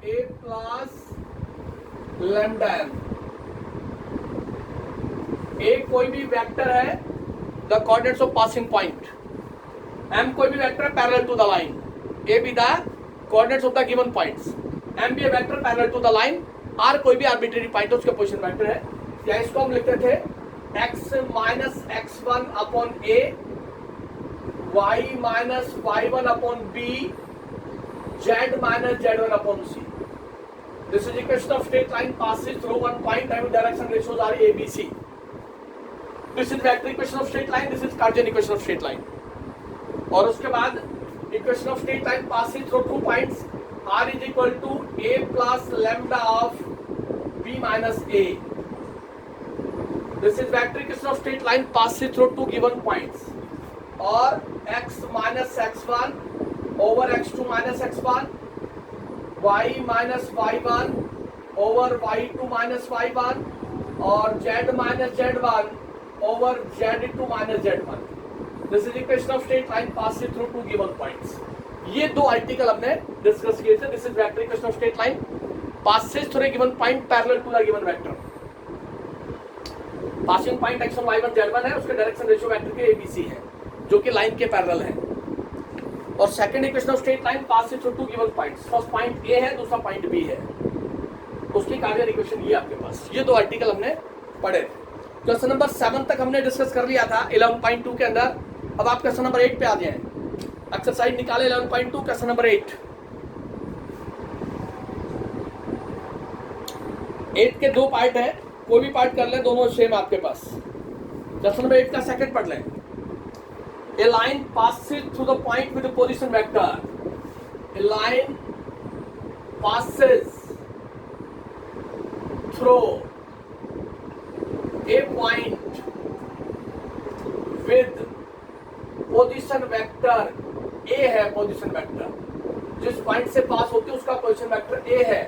A plus lambda M. A कोई भी vector है, the coordinates of passing point. M कोई भी वेक्टर है parallel to the line. A B the coordinates of the given points. M be a vector parallel to the line. R कोई भी arbitrary point है, उसका position vector है। या इसको हम लिखते थे x minus x1 upon A, y minus y1 upon B, z minus z1 upon C. This is equation of straight line passes through one point and direction ratios are a b c. This is vector equation of straight line, this is Cartesian equation of straight line. और उसके बाद equation of straight line passing through 2 points, r is equal to a plus lambda of b minus a. This is vector equation of straight line passing through 2 given points. और x minus x1 over x2 minus x1, y minus y1 over y2 minus y1 और z minus z1 over z2 minus z1. This is equation of straight line passing through 2 given points. ये दो article हमने discuss किए थे. This is vector equation of straight line passes through a given point parallel to the given vector. Passing point x1 y1 z1 है, उसके direction ratio vector के abc है, जो कि लाइन के पैरेलल है. और second equation of straight line passing through 2 given points. First point a है, दूसरा पॉइंट b है. उसकी कार्डियल इक्वेशन ये आपके पास. ये दो आर्टिकल हमने पढ़े थे. क्वेश्चन नंबर 7 तक हमने डिस्कस कर लिया था 11.2 के अंदर. अब आप क्वेश्चन नंबर 8 पे आ जाए. एक्सरसाइज निकाले 11.2 क्वेश्चन नंबर 8. 8 के दो पार्ट है, कोई भी पार्ट कर ले, दोनों सेम आपके पास. क्वेश्चन नंबर 8 का सेकंड पढ़ लें. A line passes through the point with the position vector. A line passes through a point with position vector A है. position vector जिस पॉइंट से पास होती है उसका पोजीशन वेक्टर A है.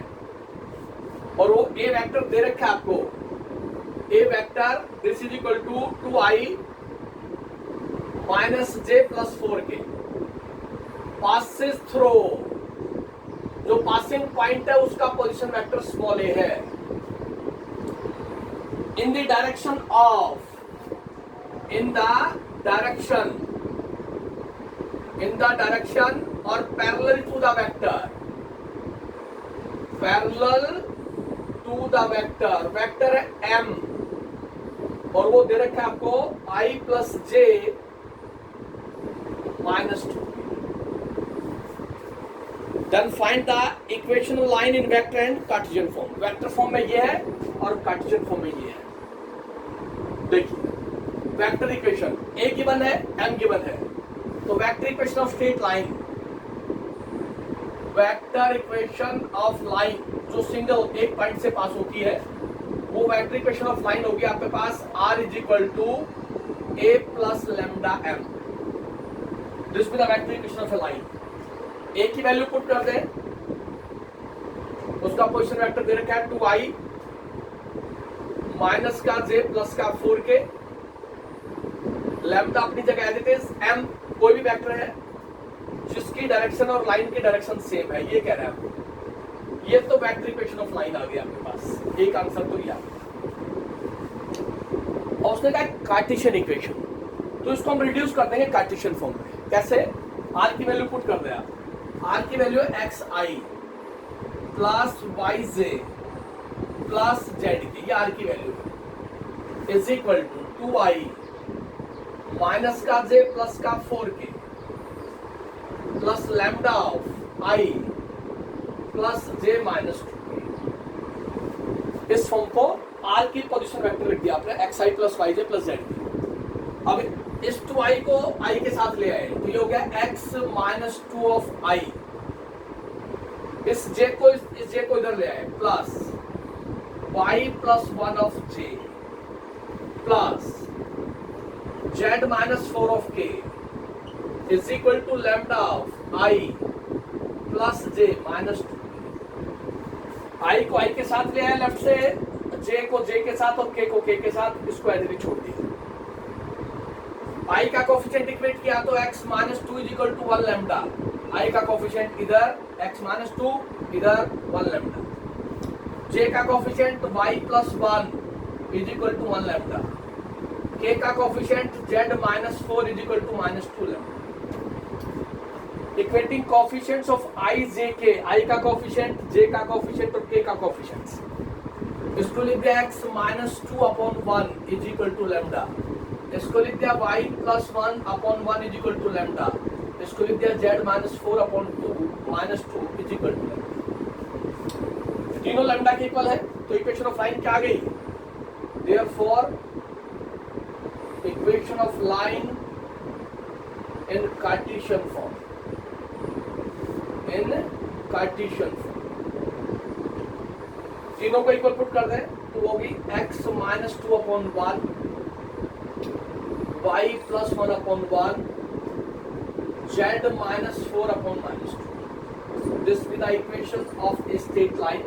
और वो A वेक्टर दे रखा है आपको. A vector this is equal to 2i minus j plus 4k passes through. जो पासिंग पॉइंट है उसका पोजीशन वेक्टर स्मॉल a है. In the direction of, in the direction और parallel to the vector, parallel to the vector. Vector है m और वो दे रखा है आपको i plus j minus 2. Then find the equation of line in vector and Cartesian form. Vector form में ये है और कार्टेशियन फॉर्म में ये है. देखिए वेक्टर इक्वेशन a गिवन है, m गिवन है. तो vector equation of straight line, vector equation of line जो सिंगल एक पॉइंट से पास होती है, वो वेक्टर इक्वेशन ऑफ लाइन होगी आपके पास r is equal to a plus lambda m. This will the vector equation of a line. a की वैल्यू पुट कर दें, उसका पोजीशन वेक्टर दे रखा है 2i माइनस का j प्लस का 4k. लैम्डा अपनी जगह एज इट इज. m कोई भी वेक्टर है जिसकी डायरेक्शन और लाइन की डायरेक्शन सेम है, ये कह रहा है आपको. ये तो वेक्टर इक्वेशन ऑफ लाइन आ गया आपके पास. एक आंसर तो यह. और उसने कहा कार्टेशियन इक्वेशन, तो इसको हम रिड्यूस कर देंगे कार्टेशियन फॉर्म में. कैसे? r की वैल्यू पुट कर दे आप. r की वैल्यू है xi plus yj plus zk. ये r की वैल्यू है. Is equal to 2i minus का j प्लस का 4k plus lambda of i plus j minus 2k. इस फॉर्म को r की पोजीशन वेक्टर लिख दिया आपने xi plus yj plus zk. अब इस 2i को i के साथ ले आए तो ये हो गया x माइनस 2 ऑफ i. इस j को इधर ले आए plus y plus 1 of j plus z minus 4 of k is equal to lambda of i plus j minus 2. i को i के साथ ले आए लेफ्ट से, j को j के साथ और k को k के साथ. इसको ऐसे ही छोड़ दिया. i का कोफिशिएंट इक्वेट किया तो x minus 2 is equal to 1 lambda. i का कोफिशिएंट इधर x माइनस 2 इधर 1 लैम्डा, j का coefficient y plus 1 is equal to 1 lambda, k का coefficient z minus 4 is equal to minus 2 lambda. Equating coefficients of i j k, i का coefficient, j का coefficient और k का coefficient. इसको लिख दिया x minus 2 upon 1 is equal to lambda, इसको लिख दिया y plus 1 upon 1 is equal to lambda, इसको लिख दिया z minus 4 upon 2 minus 2 is equal to lambda. तीनों लैम्डा के इक्वल है, तो इक्वेशन ऑफ लाइन क्या आ गई? Therefore equation of line in Cartesian form, in Cartesian form, तीनों को इक्वल पुट कर दें तो होगी x minus 2 upon 1, y plus 1 upon 1, z minus 4 upon minus 2. This be the equation of a straight line.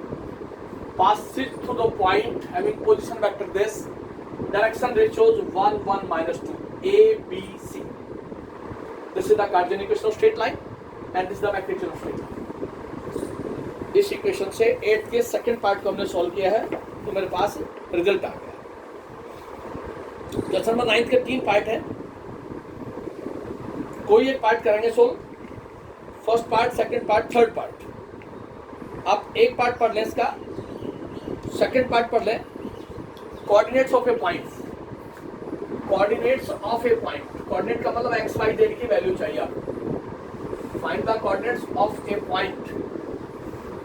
Passes through the point having position vector this. Direction ratios 1, 1, minus 2. A, B, C. This is the Cartesian equation of straight line and this is the vector of straight line. इस equation से 8 के second part को हमने solve किया है, तो मेरे पास result आ गया। क्वेश्चन नंबर 9 के 3 पार्ट है, कोई एक पार्ट करेंगे solve, first part, second part, third part. आप एक पार्ट पढ़ लें इसका, सेकंड पार्ट पढ़ लें, coordinates of a point. Coordinates of a point, coordinate का मतलब एक्स वाई जेड की वैल्यू चाहिए आपको। Find the coordinates of a point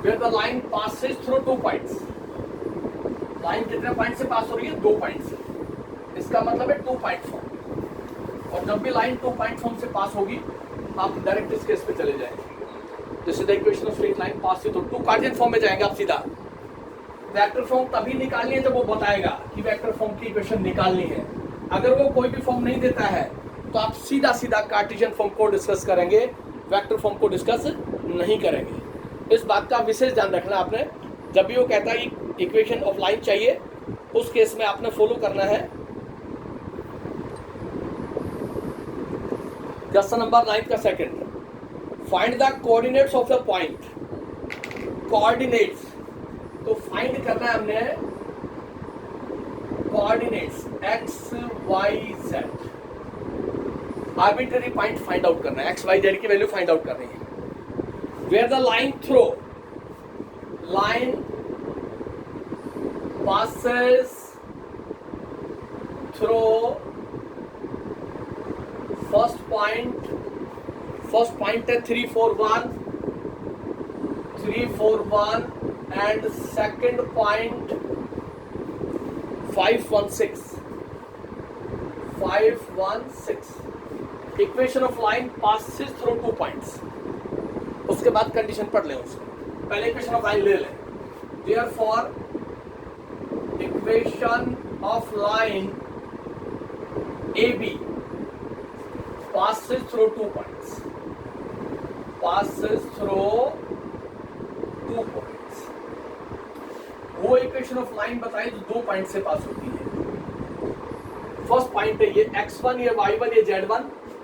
where the line passes through 2 points. Line कितने पॉइंट से पास हो रही है? 2 पॉइंट से, इसका मतलब है 2 पॉइंट फॉर्म। और जब भी लाइन 2 पॉइंट फॉर्म से पास होगी, आप डायरेक्ट इस केस पे चले जाएंगे। This is the equation of straight line pass through 2 Cartesian form में जाएंगे आप सीधा। वेक्टर फॉर्म तभी निकालनी है जब वो बताएगा कि वेक्टर फॉर्म की इक्वेशन निकालनी है। अगर वो कोई भी फॉर्म नहीं देता है तो आप सीधा सीधा कार्टेशियन फॉर्म को डिस्कस करेंगे, वेक्टर फॉर्म को डिस्कस नहीं करेंगे। इस बात का विशेष ध्यान रखना आपने। जब भी वो कहता है कि इक्वेशन ऑफ लाइन चाहिए, उस केस में आपने फॉलो करना है क्वेश्चन नंबर 9 का second, find the coordinates of the point. Coordinates तो फाइंड करना है हमने coordinates x y z, arbitrary point find out करना है, x y z की वैल्यू फाइंड आउट करनी है। Where the line through, line passes through first point है 3 4 1 and second point 5 1 6। Equation of line passes through 2 points। उसके बाद condition पढ़ लें उसको, पहले इक्वेशन ऑफ लाइन ले लें। Therefore equation of line AB passes through 2 points, वो इक्वेशन ऑफ लाइन बताइए जो 2 पॉइंट से पास होती है। फर्स्ट पॉइंट है ये x1, ये y1, ये z1,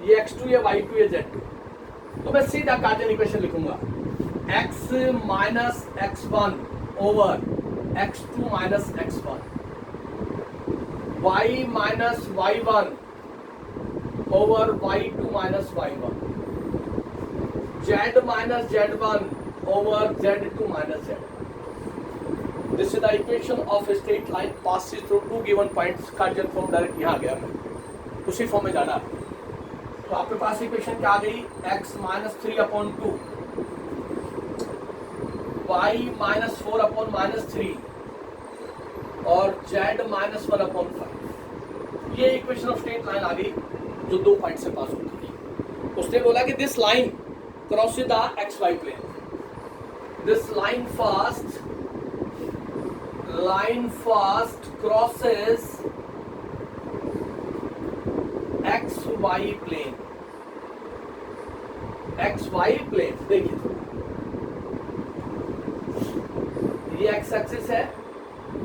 ये x2, ये y2, ये z2। तो मैं सीधा कार्टेशियन इक्वेशन लिखूंगा, x minus x1 over x2 minus x1, y minus y1 over y2 minus y1, z minus z1 over z2 minus z1। This is the equation of a straight line passes through 2 given points. Cartesian form direct यहाँ आ गया, मैं उसी form में जाना। तो आपके पास equation क्या आ गई? x minus 3 upon 2, y minus 4 upon minus 3 और z माइनस 1 अपॉन 5। ये इक्वेशन ऑफ स्ट्रेट लाइन आ गई जो 2 पॉइंट से पास होती है। उसने बोला कि this line crosses the X Y plane, this line first crosses X Y plane. X Y plane देखिए, ये एक्स एक्सिस है,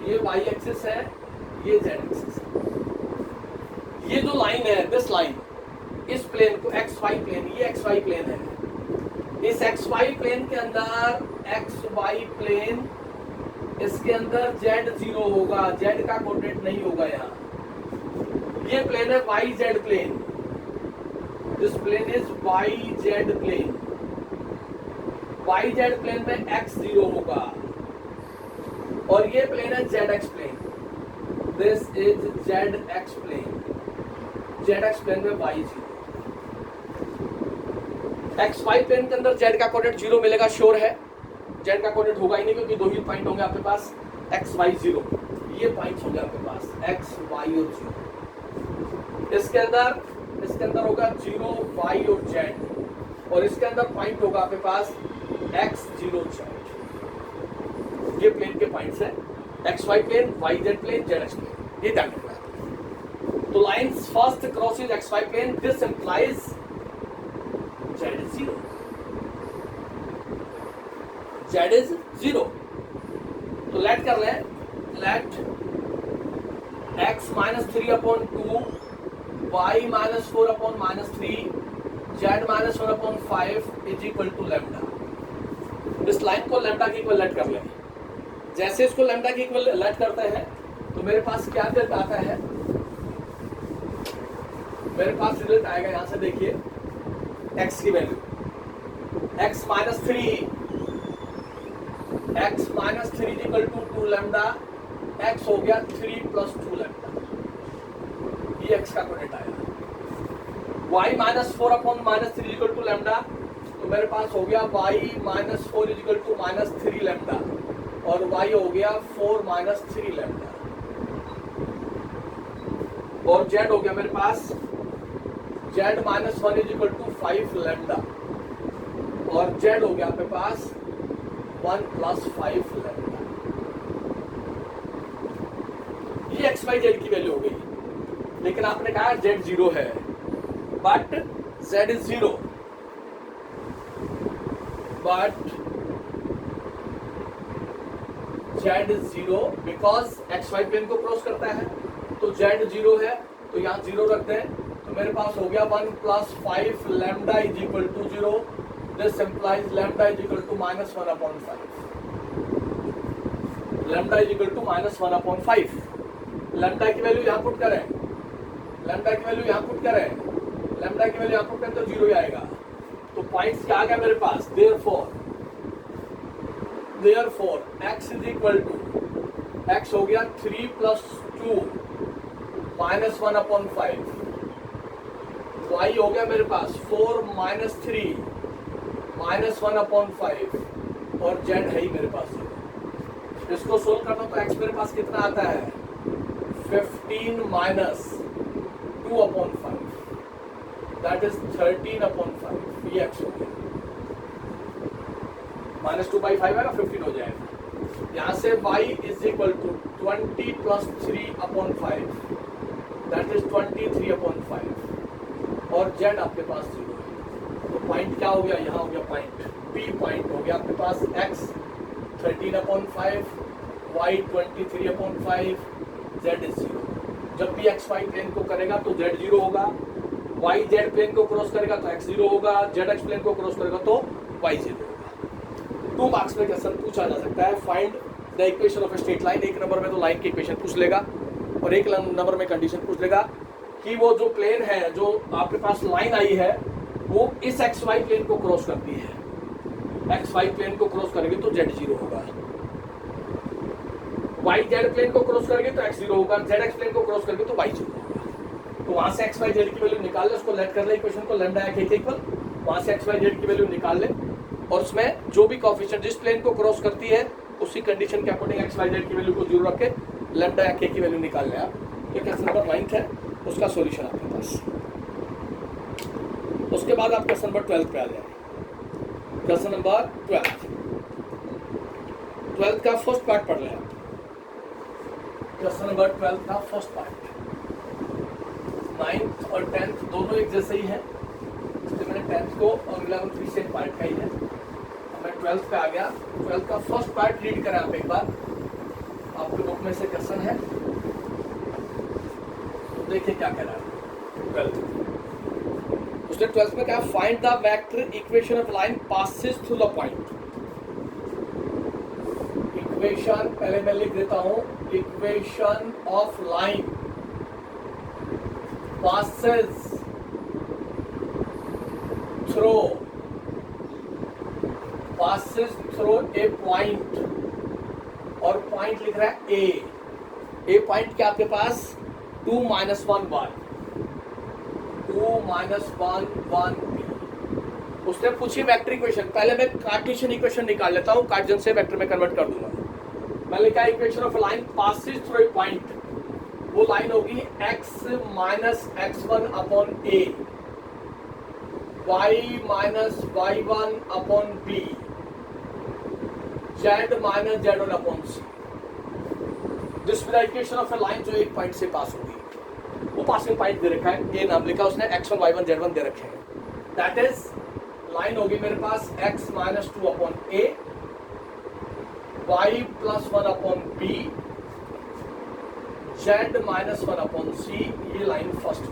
ये वाई एक्सिस है, ये जेड एक्सिस है। ये जो लाइन है, दिस लाइन, इस प्लेन को एक्स वाई प्लेन, ये एक्स वाई प्लेन है, इस एक्स वाई प्लेन के अंदर, एक्स वाई प्लेन, इसके अंदर जेड 0 होगा, जेड का कोऑर्डिनेट नहीं होगा यहाँ। ये प्लेन है y z plane, this plane is y z plane. Y z plane में एक्स 0 होगा, और ये प्लेन है z x plane, this is z x plane. Z x plane में वाई 0। एक्स वाई प्लेन के अंदर जेड का कोऑर्डिनेट 0 मिलेगा, श्योर है। जेड का कोऑर्डिनेट होगा ही नहीं, क्योंकि दो ही पॉइंट होंगे आपके पास, एक्स वाई 0। ये पॉइंट्स होंगे आपके पास एक्स वाई और 0। इसके अंदर होगा 0 वाई और जेड, और इसके अंदर पॉइंट होगा आपके पास एक्स 0 जेड। ये प्लेन के पॉइंट्स है, x Y plane, y z plane, z x plane. ये ध्यान रखना है। तो lines first crosses x Y plane, this implies z is 0। Z is 0। तो लेट कर ले, let x minus 3/2, y minus 4/-3, z minus 1/5 is equal to lambda. इस line को लैम्डा के इक्वल लेट कर ले। जैसे इसको लैम्डा के इक्वल लेट करते हैं तो मेरे पास क्या रिजल्ट आता है, मेरे पास रिजल्ट आएगा, यहां से देखिए, x की value x minus 3 is equal to 2 lambda, x हो गया 3 + 2 लैम्डा। ये x का कोऑर्डिनेट आया। y minus 4/-3 is equal to lambda, तो मेरे पास हो गया y minus 4 is equal to -3 lambda, और y हो गया 4 - 3 लैम्डा, और z हो गया मेरे पास z minus 1 is equal to 5 lambda, और z हो गया आपके पास 1 + 5 लैम्डा। ये एक्स वाई जेड की वैल्यू हो गई। लेकिन आपने कहा z 0 है, but z is 0, but z is 0 because x Y plane को क्रॉस करता है, तो z 0 है, तो यहाँ 0 रखते हैं। तो मेरे पास हो गया 1 + 5 lambda is equal to 0। This implies lambda is equal to -1/5। Lambda is equal to -1/5। Lambda की वैल्यू यहाँ पुट करें, लैम्डा की वैल्यू यहाँ पुट करें, लैम्डा की वैल्यू यहाँ पुट करें तो 0 ही आएगा। तो पॉइंट्स क्या आ गया मेरे पास, therefore x is equal to, x हो गया 3 + 2 -1/5, y हो गया मेरे पास 4 - 3 -1/5, और z है ही मेरे पास। इसको सोल्व करना तो x मेरे पास कितना आता है, 15 - 2/5, दैट इज 13/5। ये x हो गया, -2/5 है ना, 15 हो जाएगा। यहाँ से y is equal to 20 + 3/5, that is 23/5, और z आपके पास 0 है। तो पॉइंट क्या हो गया, यहाँ हो गया पॉइंट P, पॉइंट हो गया आपके पास x 13/5, y 23/5, z इज 0। जब भी एक्स वाई प्लेन को करेगा तो z 0 होगा, y z प्लेन को क्रॉस करेगा तो x 0 होगा, z x प्लेन को क्रॉस करेगा तो y 0 होगा। 2 मार्क्स में क्वेश्चन पूछा जा सकता है, find the equation of a straight line. एक नंबर में तो लाइन की इक्वेशन पूछ लेगा, और एक नंबर में कंडीशन पूछ लेगा कि वो जो प्लेन है, जो आपके पास लाइन आई है, वो इस एक्स वाई प्लेन को क्रॉस करती है। एक्स वाई प्लेन को क्रॉस करेगी तो z 0 होगा, y z प्लेन को क्रॉस करेगी तो x 0 होगा, z x प्लेन को क्रॉस करेगी तो y 0 होगा। तो वहां से x y z की वैल्यू निकाल ले, उसको लेट कर ले इक्वेशन को, लैम्डा के इक्वल, वहां से x y z की वैल्यू निकाल ले, और उसमें जो भी कोएफिशिएंट जिस प्लेन को क्रॉस करती है उसी कंडीशन के अकॉर्डिंग x y z की वैल्यू को 0 रख के लैम्डा के की वैल्यू निकाल ले आप। ये क्वेश्चन नंबर 9 है, उसका सॉल्यूशन आपके पास। उसके बाद आप क्वेश्चन नंबर 12 पे आ जाए। क्वेश्चन नंबर 12 का फर्स्ट पार्ट पढ़ लें आप। क्वेश्चन नंबर 12 का फर्स्ट पार्ट, 9th और 10th दोनों एक जैसे ही है, इसलिए मैंने 10th को और 11th भी सेम पार्ट का ही है। अब मैं 12th पे आ गया। 12th का फर्स्ट पार्ट रीड करें आप एक बार, आपके बुक में से क्वेश्चन है, तो देखिए क्या कह रहा है 12th। उसने 12th में कहा find the vector equation of line passes through the point. Equation पहले मैं लिख देता हूं, equation of line passes through a point, और पॉइंट लिख रहा है ए पॉइंट क्या आपके पास 2 - 1 y, 2 - 1 1 b। उसने पूछी वेक्टर इक्वेशन, पहले मैं कार्टेशियन इक्वेशन निकाल लेता हूं, कार्टेशियन से वेक्टर में कन्वर्ट कर दूंगा। मैं लिखा equation of line passes through a point, वो लाइन होगी x - x1 upon a, y - y1 upon b, z - z1 upon c। This is the equation of a line जो एक पॉइंट से पास होगी। वो पासिंग पॉइंट दे रखा है, ए नाम लिखा उसने, x1 y1 z1 दे रखे हैं। दैट इज लाइन होगी मेरे पास x - 2 upon a, y + 1 upon b, z - 1 upon c। ये लाइन फर्स्ट।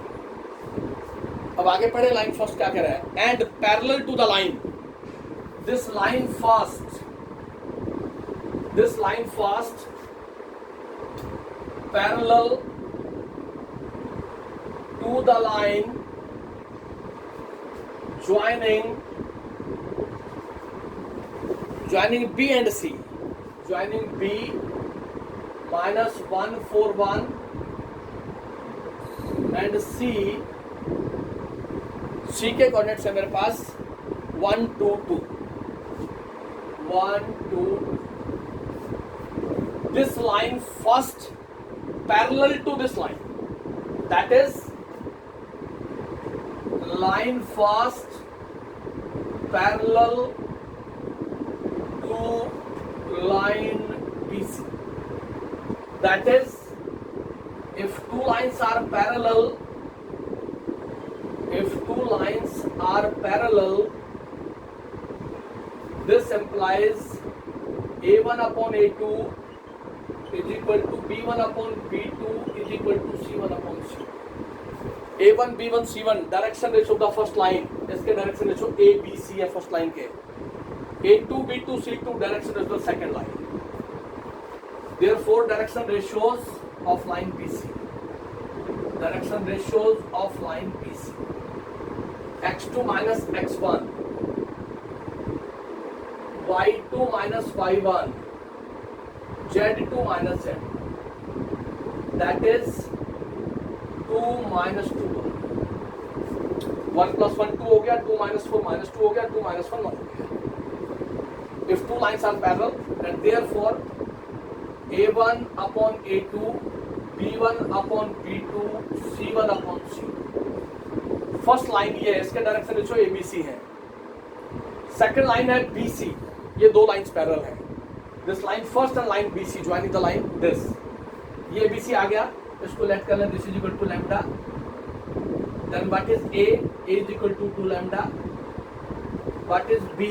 अब आगे पढ़े, लाइन फर्स्ट क्या कह रहा है, and parallel to the line, this line first parallel to the line joining B and C, joining B -1 4 1 and C के coordinates है मेरे पास 1 2 2 1 2। This line first parallel to this line, that is line first parallel to line BC, that is if two lines are parallel, this implies A1 upon A2 is equal to B1 upon B2 is equal to C1 upon C. A1 B1 C1 direction ratio का first line, इसके direction ratio A B C है first line के, A2 B2 C2 direction ratio second line. Therefore direction ratios of line BC, direction ratios of line BC, x2 minus x1, y2 minus y1, z2 minus z, that is 2 minus 2 1 plus 1 2 हो गया, 2 minus 4 minus 2 हो गया, 2 minus 1 1 हो गया। If two lines are parallel, then therefore A1 upon A2, B1 upon B2, C1 upon C। First line ये है, इसके direction ratio ABC है। सेकंड लाइन है BC, ये दो लाइंस पैरेलल हैं। This line first and line BC joining the line this, ये BC आ गया, इसको लेट कर लें, this is equal to lambda, then what is A is equal to 2 lambda, what is B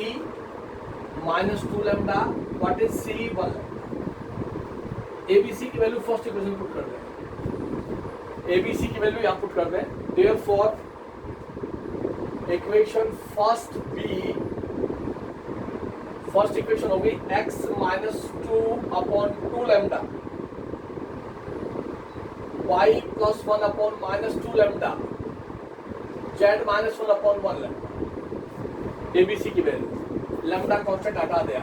minus 2 lambda, what is C 1 lambda. ABC की value first equation put कर दें, ABC की वैल्यू यहाँ पुट कर दें। Therefore equation first B, first equation होगी x minus 2 upon 2 lambda, y plus 1 upon minus 2 lambda, z minus 1 upon 1 lambda. ABC की value lambda constant हटा दिया,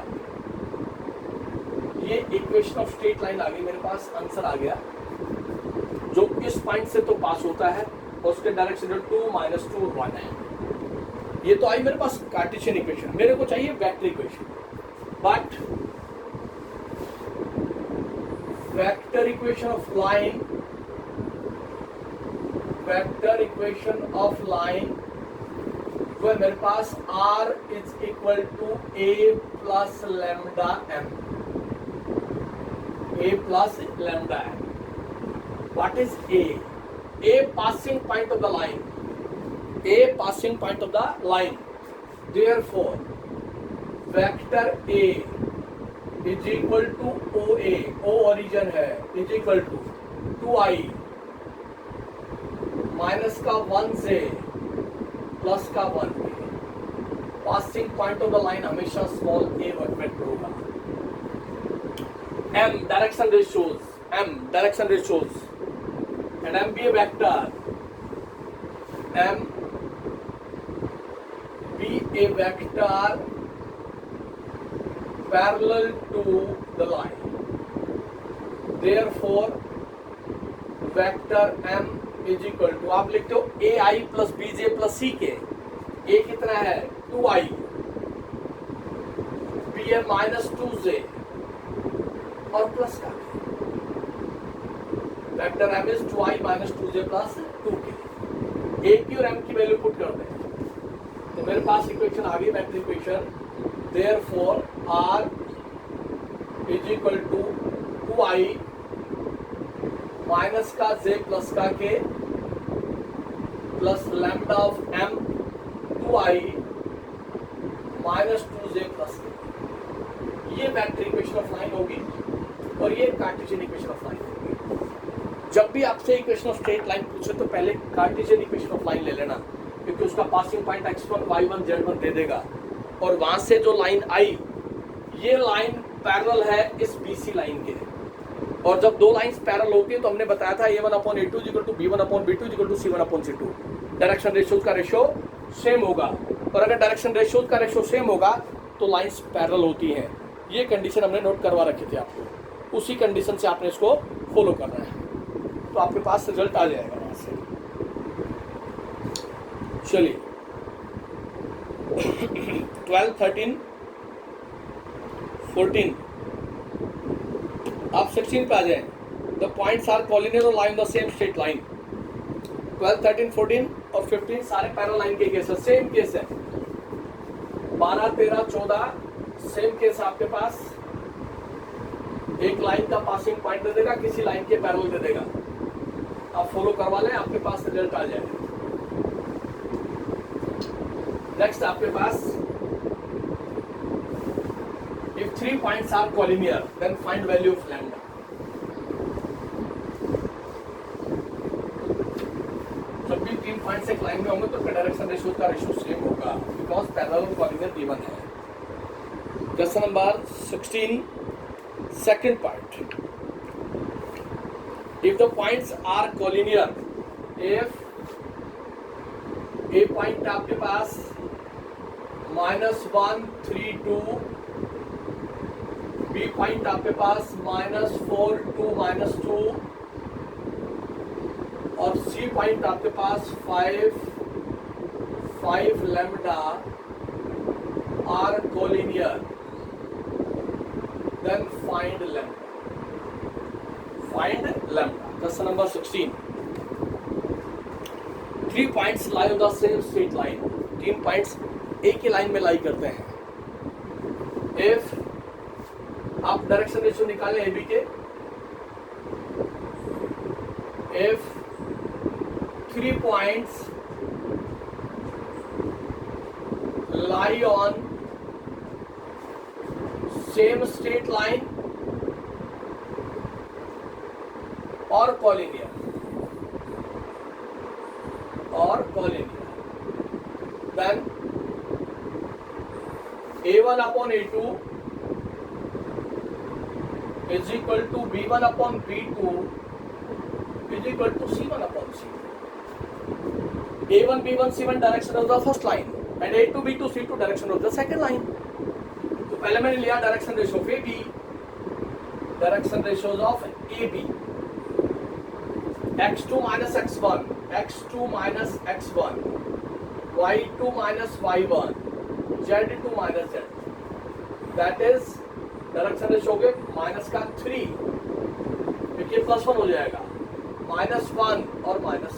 ये इक्वेशन ऑफ स्ट्रेट लाइन आ गई मेरे पास, आंसर आ गया जो इस पॉइंट से तो पास होता है, और उसके डायरेक्शन 2 माइनस 2 1 है। ये तो आई मेरे पास कार्टेशियन इक्वेशन, मेरे को चाहिए vector equation, but vector equation of line, vector equation of line जो है मेरे पास R is equal to A plus lambda M, A plus lambda m. What is A? A passing point of the line. A passing point of the line. Therefore, vector A is equal to OA. O origin है, is equal to 2i minus का 1 से plus का 1k। Passing point of the line हमेशा small a vector होगा। m direction ratios and m be a vector, m be a vector parallel to the line, therefore vector m is equal to, आप लिखते हो ai plus bj plus ck। a कितना है 2i, b है minus 2j और plus का vector m is 2i minus 2j plus 2k। a की और m की वैल्यू पुट कर दें तो मेरे पास इक्वेशन आ गई, vector equation. therefore r is equal to 2i minus का j प्लस का k plus lambda of m 2i minus 2j plus k। ये वेक्टर इक्वेशन ऑफ लाइन होगी और ये कार्टेशियन इक्वेशन ऑफ लाइन होगी। जब भी आपसे इक्वेशन ऑफ स्ट्रेट लाइन पूछे तो पहले कार्टेशियन इक्वेशन ऑफ लाइन ले लेना, क्योंकि उसका passing point x1 y1 z1 दे देगा और वहां से जो लाइन आई ये लाइन पैरेलल है इस BC लाइन के। और जब दो लाइंस पैरेलल होती है तो हमने बताया था a1/a2 = b1/b2 = c1/c2। Direction ratios का रेशियो सेम होगा, और अगर डायरेक्शन रेशियोज का रेशियो सेम होगा तो लाइंस पैरेलल होती हैं। ये कंडीशन हमने नोट करवा रखी थी आपको, उसी कंडीशन से आपने इसको फॉलो करना है तो आपके पास रिजल्ट आ जाएगा वहां से। चलिए 12, 13, 14, आप 16 पे आ जाए। द पॉइंट्स आर कॉलिनियर और line the same straight line. 12, 13, 14 और 15 सारे पैरेलल लाइन के केस है, सेम केस है। 12, 13, 14 सेम केस आपके पास, एक लाइन का पासिंग पॉइंट दे देगा, किसी लाइन के पैरेलल दे देगा। आप फॉलो करवा लें, आपके पास रिजल्ट आ जाएगा। नेक्स्ट आपके पास if 3 points are collinear then find value of lambda। जब भी 3 पॉइंट्स एक लाइन में होंगे तो डायरेक्शन रेशियो का रेशियो सेम होगा, बिकॉज पैरेलल और कॉलिनियर गिवन है। Question number 16, second part. if the points are collinear, if a point आपके पास -1, 3, 2, बी पॉइंट आपके पास -4, 2, -2 और सी पॉइंट आपके पास 5 lambda are collinear, then find lambda. Question number 16। 3 points lie on the same straight line. 3 points एक ही line में लाई करते हैं। इफ आप डायरेक्शन रेशियो निकालें AB के, if 3 points lie on same straight line or collinear, then A1/A2 is equal to B1/B2 is equal to C1/C2. A1, B1, C1 direction of the first line and A2, B2, C2 direction of the second line. तो पहले मैंने लिया direction ratio of AB, direction ratios of AB, x2 minus x1, x2 minus x1, y2 minus y1, z2 minus z, that is direction ratio हो गए minus का 3, देखिए +1 हो जाएगा, -1 और -4।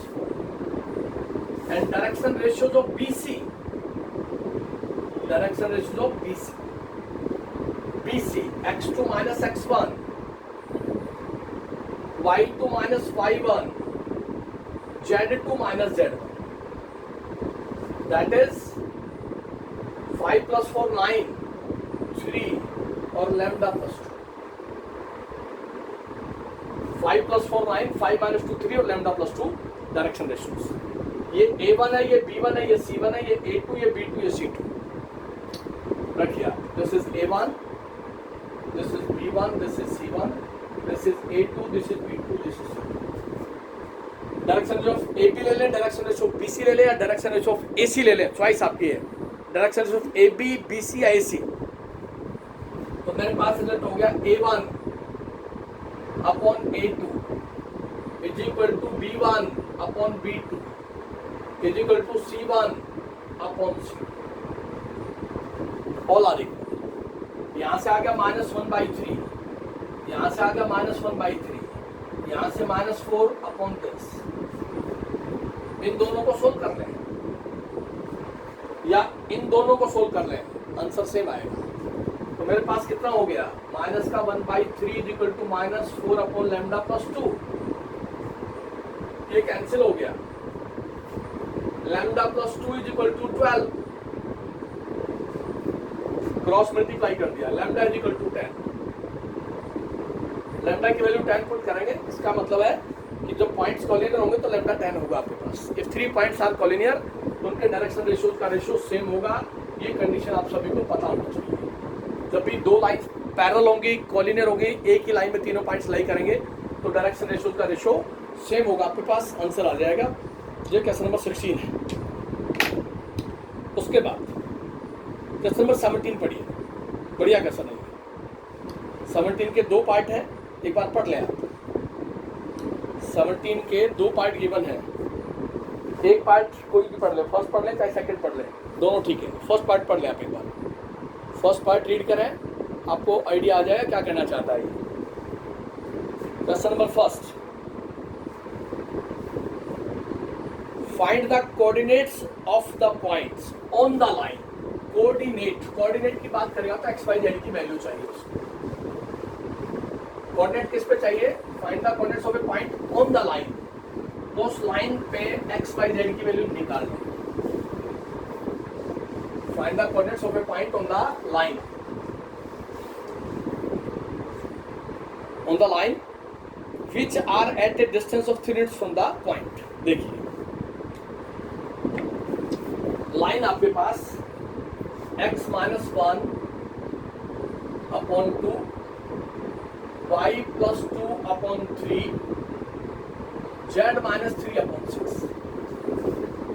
एंड डायरेक्शन रेशियो जो BC, डायरेक्शन रेशियो जो BC x2 minus x1, y2 minus y1, z2 minus z1, that is 5 plus 4 9, 3 और लैम्डा +2। 5 plus 4 9, 5 minus 2 3 और लैम्डा +2 डायरेक्शन रेशियोज। ये A1 है, ये B1 है, ये C1 है, ये A2, ये B2, ये C2 रखिए आप। This is A1, this is B1, this is C1, this is A2, this is B2, this is C2। Direction ratio of AB ले लें, डायरेक्शन रेशियो ऑफ BC ले लें, या डायरेक्शन रेशियो ऑफ AC ले लें, choice आपकी है। Direction ratio of AB, BC या AC। तो मेरे पास रिजल्ट हो गया A1 upon A2 is equal to B1 upon B2 is equal to C1 upon C2। All are equal. यहां से आ गया -1/3, यहां से आ गया -1/3, यहां से -4 अपॉन दिस। इन दोनों को सोल्व कर लें या इन दोनों को सोल्व कर लें, आंसर सेम आएगा। तो मेरे पास कितना हो गया, माइनस का 1/3 is equal to -4 upon lambda plus 2। ये कैंसिल हो गया। Lambda plus 2 is equal to 12, cross multiply कर दिया। Lambda is equal to 10, lambda की वैल्यू 10 पुट करेंगे। इसका मतलब है कि जब पॉइंट्स कॉलिनियर होंगे तो लैम्डा 10 होगा आपके पास। इफ 3 पॉइंट्स आर कॉलिनियर तो उनके डायरेक्शन रेशियोज का रेशियो सेम होगा। ये कंडीशन आप सभी को पता होना चाहिए। जब भी दो लाइन पैरेलल होंगी, कॉलिनियर होंगी, एक ही लाइन में तीनों पॉइंट्स लाई करेंगे तो डायरेक्शन रेशियोज का रेशियो सेम होगा। आपके पास आंसर आ जाएगा। ये क्वेश्चन नंबर 16 है। उसके बाद क्वेश्चन नंबर 17 पढ़िए, बढ़िया क्वेश्चन है। 17 के 2 पार्ट है, एक बार पढ़ लें आप। 17 के 2 पार्ट गिवन है। एक पार्ट कोई भी पढ़ ले, फर्स्ट पढ़ ले चाहे सेकंड पढ़ ले, दोनों ठीक है। फर्स्ट पार्ट पढ़ ले आप एक बार। फर्स्ट पार्ट रीड करें, आपको आइडिया आ जाएगा क्या कहना चाहता है। Question number first, find the coordinates of the points on the line. Coordinate की बात करेगा तो एक्स वाई जेड की वैल्यू चाहिए उसको। कोऑर्डिनेट किस पे चाहिए, find the coordinates of a point on the line. तो उस लाइन पे एक्स वाई जेड की वैल्यू निकालनी। Find the coordinates of a point on the line, on the line which are at a distance of 3 units from the point. देखिए line आपके पास x -1 upon 2, y + 2 upon 3, z -3 upon 6।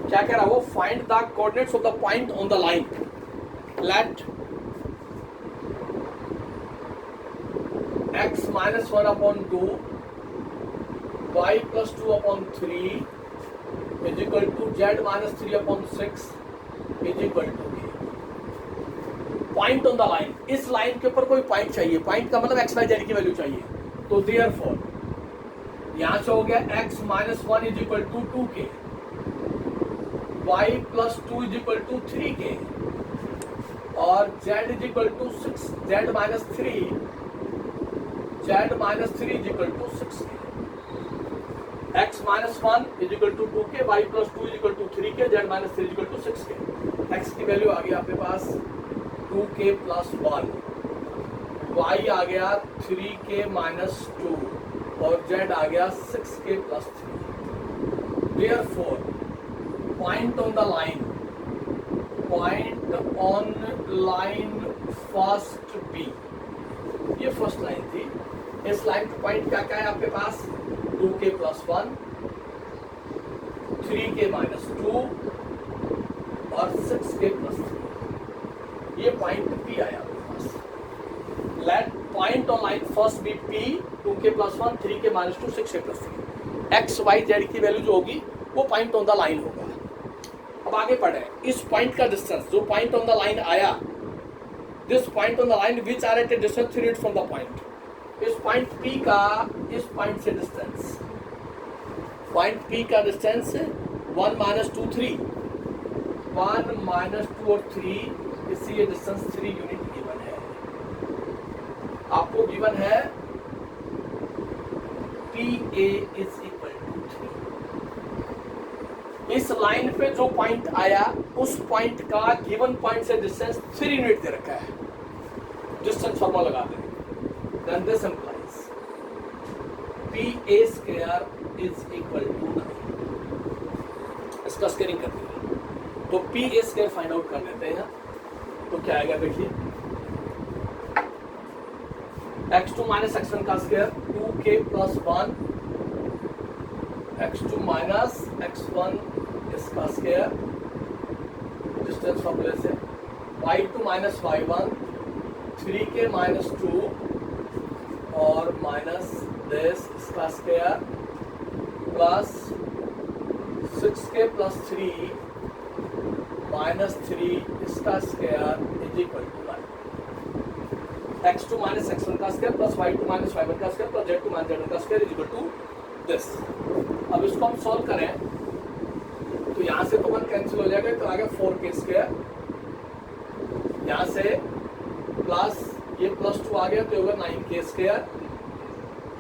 क्या कह रहा है वो, find the coordinates of the point on the line. Let x -1 upon 2, y + 2 upon 3 is equal to z -3 upon 6 is equal to point on the line. इस line के ऊपर कोई point चाहिए। पॉइंट का मतलब एक्स वाई जेड की value चाहिए। तो देयरफॉर यहां से हो गया x -1 is equal to 2k, y + 2 is equal to 3k और z is equal to 6, z -3 is equal to 6k। x -1 is equal to 2k, y + 2 is equal to 3k, z -3 is equal to 6k। x की value आ गई आपके पास 2k + 1, y आ गया 3k - 2 और z आ गया 6k + 3। Therefore, point on the line first B, ये first line थी। इस लाइन पे पॉइंट क्या क्या है आपके पास, 2k + 1, 3k - 2 और 6k + 3। ये पॉइंट P आया आपके पास। Let point on line first be P, 2k + 1, 3k - 2, 6k + 3। X Y Z की वैल्यू जो होगी वो पॉइंट ऑन द लाइन होगा। अब आगे पढ़े, इस पॉइंट का डिस्टेंस, जो पॉइंट ऑन द लाइन आया, this point on the line which are at a distance 3 units from the point. इस पॉइंट P का इस पॉइंट से डिस्टेंस, पॉइंट P का डिस्टेंस 1 - 2 3, 1 - 2 और 3, इसलिए डिस्टेंस 3 यूनिट गिवन है। आपको गिवन है PA इज इक्वल टू 3। इस लाइन पे जो पॉइंट आया उस पॉइंट का गिवन पॉइंट से डिस्टेंस 3 यूनिट दे रखा है। डिस्टेंस फॉर्मूला लगा दें। Then this implies PA² is equal to 9। इसका स्केयरिंग कर दिया, तो P A square find out कर देते हैं। तो क्या आएगा देखिए, x2 माइनस x1 का square 2k plus 1, x2 minus x1 इसका स्केयर डिस्टेंस फॉर्मूले से, y2 minus y1 3k minus 2 और माइनस दिस इसका square plus 6k plus 3 minus 3 इसका square is equal to x2 minus x1 का square plus y2 minus y1 का square plus z2 minus z1 का square is equal to this. अब इसको हम solve करें तो यहाँ से तो 1 कैंसिल हो जाएगा, तो आ गया 4k स्क्वायर, यहाँ से प्लस ये प्लस 2 आ गया तो होगा 9k स्क्वायर,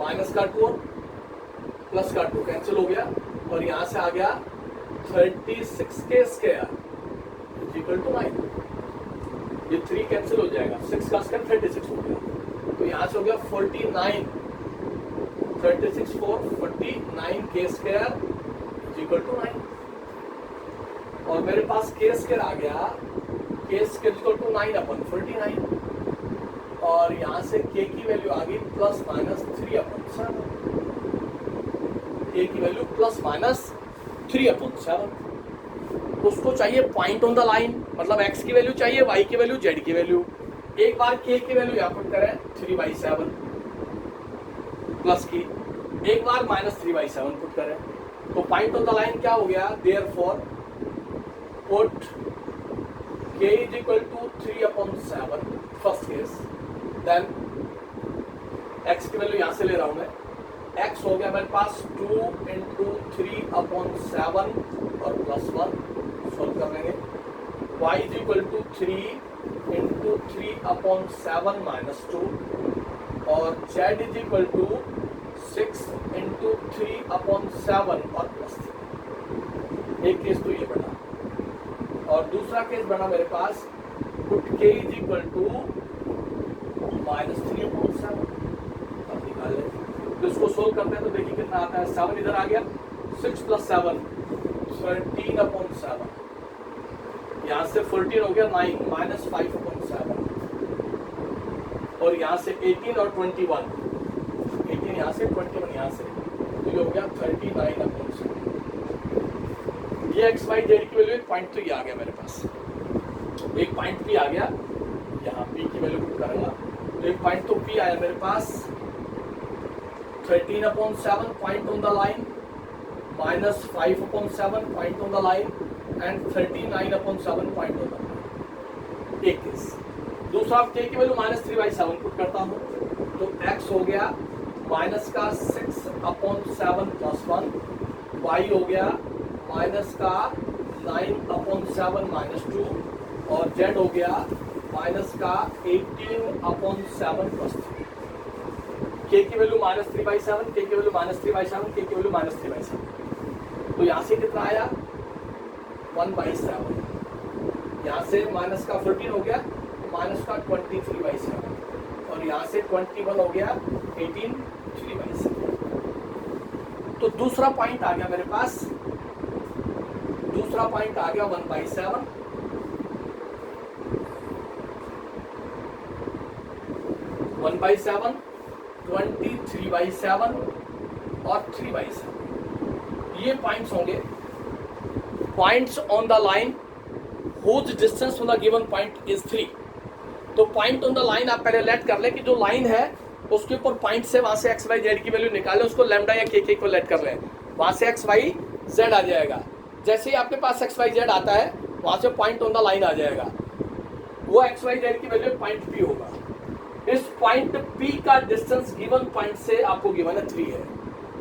माइनस का 2 प्लस का 2 कैंसिल हो गया, और यहाँ से आ गया 36k स्क्वायर इक्वल टू 9। ये 3 कैंसिल हो जाएगा, 6 का स्क्वायर 36 हो गया, तो यहाँ से हो गया 49, 36 4 49k स्क्वायर इक्वल टू 9। और मेरे पास k स्क्वायर आ गया, k स्क्वायर इक्वल टू 9 अपन 49, और यहाँ से k की वैल्यू आ गई प्लस माइनस 3 अपन 7, k की वैल्यू प्लस माइनस 3 अपन 7। उसको चाहिए पॉइंट ऑन द लाइन, मतलब x की वैल्यू चाहिए, y की वैल्यू, z की वैल्यू। एक बार k की वैल्यू यहाँ पुट करें 3/7 प्लस की, एक बार माइनस 3/7 पुट करें, तो पॉइंट ऑन द लाइन क्या हो गया, therefore put k is equal to 3/7 first case, then x की वैल्यू यहाँ से ले रहा हूं मैं, x हो गया मेरे पास 2 × 3/7 और प्लस 1 सॉल्व कर लेंगे, y is equal to 3 × 3/7 minus 2 और z इज इक्वल टू 6 × 3/7 और प्लस 3। एक केस तो ये बना, और दूसरा केस बना मेरे पास put k is equal to minus 3/7। अब निकाल लें, तो इसको सोल्व करते हैं तो देखिए कितना आता है, 7 इधर आ गया, 6 प्लस 7 13/7, यहाँ से 14 हो गया 9 माइनस 5/7, और यहाँ से 18 और 21, 18 यहाँ से 21 यहाँ से, तो ये हो गया 39/7। ये x y z की वैल्यू, एक पॉइंट तो ये आ गया मेरे पास, एक पॉइंट p आ गया, यहाँ p की वैल्यू पुट करूंगा, तो एक पॉइंट तो p आया मेरे पास 13/7 point on the line, minus 5/7 point on the line, and 39/7 point on the line. एक केस। दूसरा k की वैल्यू माइनस 3/7 पुट करता हूँ, तो x हो गया माइनस का 6/7 प्लस 1, y हो गया माइनस का 9/7 माइनस 2, और z हो गया माइनस का 18/7 प्लस 3। k की वैल्यू माइनस 3/7, k की वैल्यू माइनस 3/7, k की वैल्यू माइनस 3/7, तो यहाँ से कितना आया 1/7, यहाँ से माइनस का 14 हो गया, तो माइनस का 23/7, और यहाँ से 21 हो गया 18 3/7। तो दूसरा पॉइंट आ गया मेरे पास, दूसरा पॉइंट आ गया 1/7, 1/7, 23/7 और 3/7। ये पॉइंट्स होंगे, points on the line whose distance from the given point is 3। तो पॉइंट ऑन द लाइन आप पहले लेट कर ले कि जो लाइन है उसके ऊपर पॉइंट से वहां से एक्स वाई जेड की वैल्यू निकाले, उसको लैम्डा या के को लेट कर लें, वहां से एक्स वाई जेड आ जाएगा। जैसे ही आपके पास एक्स वाई जेड आता है वहां से पॉइंट ऑन द लाइन आ जाएगा, वो एक्स वाई जेड की वैल्यू पॉइंट पी होगा। इस पॉइंट पी का डिस्टेंस गिवन पॉइंट से आपको गिवन है 3 है,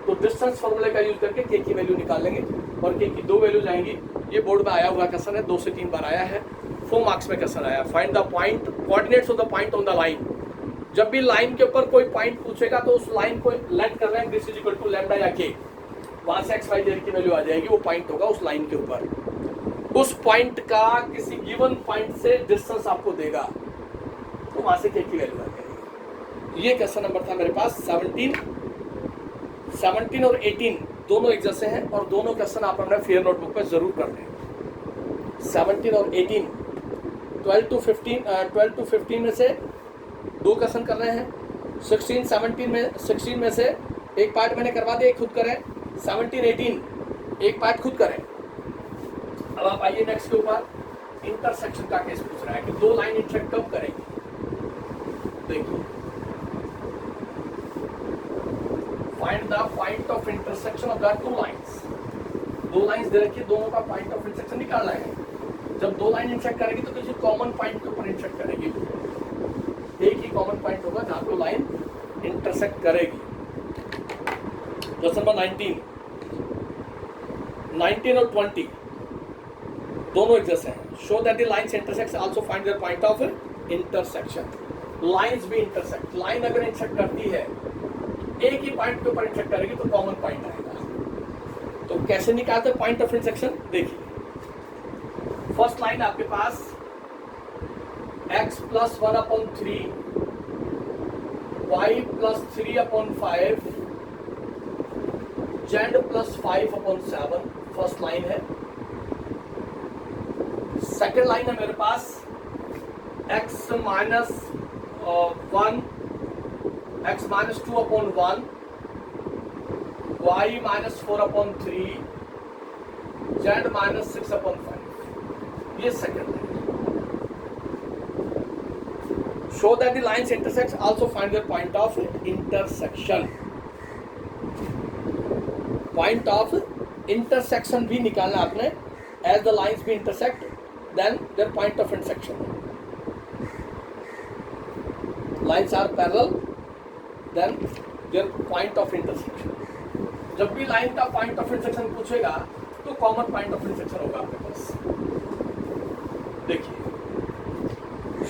तो डिस्टेंस फॉर्मूले का यूज करके के की वैल्यू निकाल लेंगे, और के की 2 वैल्यूज आएंगी। ये बोर्ड में आया हुआ क्वेश्चन है, 2 से 3 बार आया है, 4 मार्क्स में क्वेश्चन आया। Find the point coordinates of the point on the line. जब भी लाइन के ऊपर कोई पॉइंट पूछेगा तो उस लाइन को लेट कर रहे हैं, this is equal to lambda या के, वहां से एक्स वाई जेड की वैल्यू आ जाएगी, वो पॉइंट होगा उस लाइन के ऊपर। उस पॉइंट का किसी गिवन पॉइंट से डिस्टेंस आपको देगा, तो वहां से के की वैल्यू आ जाएगी। ये क्वेश्चन नंबर था मेरे पास 17 और 18 दोनों एक जैसे हैं और दोनों क्वेश्चन आप अपने फेयर नोटबुक पे जरूर कर लें। 17 और 18, 12 to 15 में से दो क्वेश्चन कर रहे हैं। 16 में से एक पार्ट मैंने करवा दिया, खुद करें। 17, 18 एक पार्ट खुद करें। अब आप आइए नेक्स्ट के ऊपर, इंटरसेक्शन का केस पूछ रहा है कि दो लाइन इंटरसेक्ट कब करेंगे। देखिए, find the point of intersection of the two lines. दो लाइंस दे रखी है, दोनों का पॉइंट ऑफ इंटरसेक्शन निकालना है। जब दो लाइन इंटरसेक्ट करेगी तो किसी कॉमन पॉइंट के ऊपर इंटरसेक्ट करेगी। एक ही कॉमन पॉइंट होगा जहां पे लाइन इंटरसेक्ट करेगी। क्वेश्चन नंबर 19 और 20 दोनों एक जैसे हैं। Show that the lines intersect, also find their point of intersection. Lines भी इंटरसेक्ट, लाइन अगर इंटरसेक्ट करती है एक ही पॉइंट के ऊपर इंटरसेक्ट करेगी तो कॉमन पॉइंट आएगा। तो कैसे निकालते हैं पॉइंट ऑफ इंटरसेक्शन, देखिए। फर्स्ट लाइन आपके पास x + 1/3, y + 3/5, z + 5/7 first line है। सेकेंड लाइन है मेरे पास x - 1, x - 2/1, y - 4/3, z - 6/5। ये second line. Show that the lines intersect, also find their point of intersection. Point of intersection भी निकालना आपने। एज द लाइन्स भी intersect, then their point of intersection. Lines are parallel, then their point of intersection. जब भी line का point of intersection पूछेगा तो common point of intersection होगा आपके पास। देखिए,